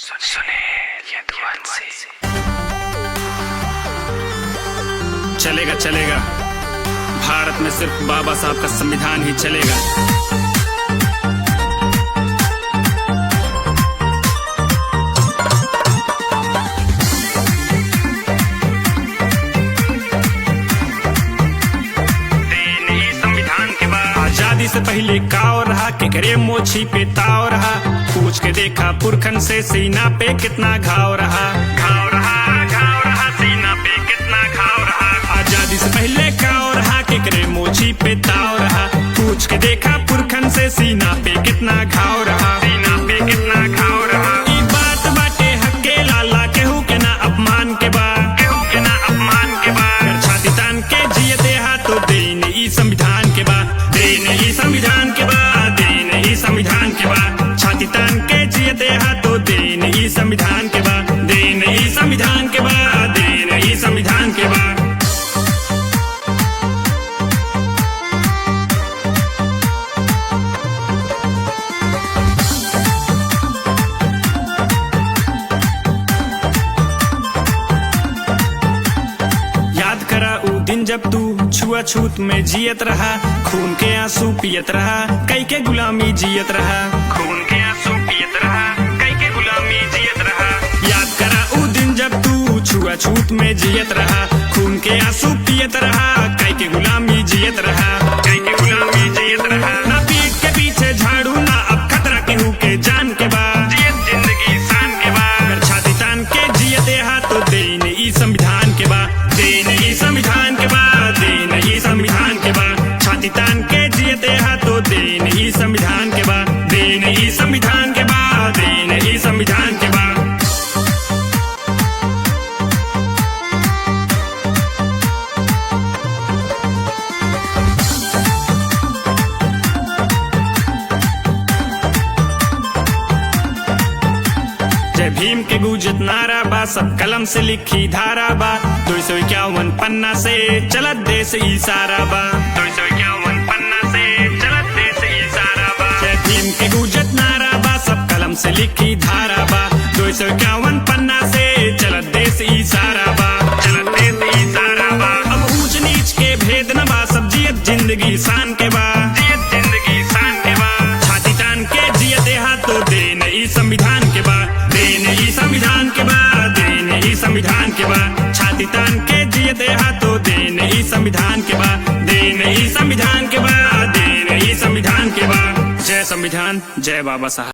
सुनील यदुवंशी। चलेगा चलेगा, भारत में सिर्फ बाबा साहब का संविधान ही चलेगा। आजादी से पहले काव रहा के करे मोछी पे ताव रहा, पूछ के देखा पुरखन से सीना पे कितना घाव रहा, घाव रहा, घाव रहा, सीना पे कितना घाव रहा। आजादी से पहले काव रहा के करे मोछी पे ताव रहा, पूछ के देखा पुरखन से सीना पे कितना घाव रहा, सीना पे कितना घाव रहा। ई बात बाटे हक्के लाला केहू के ना अपमान के बा, केहू के ना अपमान के बा। छाती तान के जिए देहा तो देन ई संविधान के बा, देन ई संविधान के बा, देन ई संविधान के बा। छाती तान के जिए देहा तो देन ई संविधान के बा, देन ई संविधान के बा, देन ई संविधान के बा। याद करा ऊ दिन जब तू छुआछूत में जियत रहा, खून के आंसू पियत रहा, कई के गुलामी जियत रहा, खून के आंसू पियत रहा, कई के गुलामी जियत रहा। याद करा ऊ दिन जब तू छुआछूत में जियत रहा, खून के आंसू पियत रहा, कई के गुलामी जियत रहा, कई के गुलामी जियत रहा। ना पीठ के पीछे झाड़ू ना अब खतरा केहू के जान के बा, जियत जिंदगी शान के बा। अगर छाती तान के जियत देहा तो देन ई संविधान के बा, देन ई संविधान के बा, देन ई संविधान के बा। छाती तान के जिए देहा तो देन ई संविधान के बा, देन ई संविधान के बा, देन ई संविधान के बा। जय भीम के गूंजत नारा बा, सब कलम से लिखी धारा बा, 251 पन्ना से चलत देश इशारा बा, 251 पन्ना से चलत देश इशारा बा। जय भीम के गूंजत नारा बा, सब कलम से लिखी धारा बा, 251 पन्ना से चलत देश इशारा बा, चलत देश इशारा बा। अब ऊंच नीच के भेद न बा, सब जियत जिंदगी शान के बा, जियत जिंदगी शान के बा। छाती तान के जियत देहा तो देन ई संविधान के बा, देन ई संविधान के बा, देन ई संविधान के बा। छाती तान के जिए देहा तो देन ई संविधान के बा, देन ई संविधान के बा, देन ई संविधान के बा। जय संविधान, जय बाबा साहब।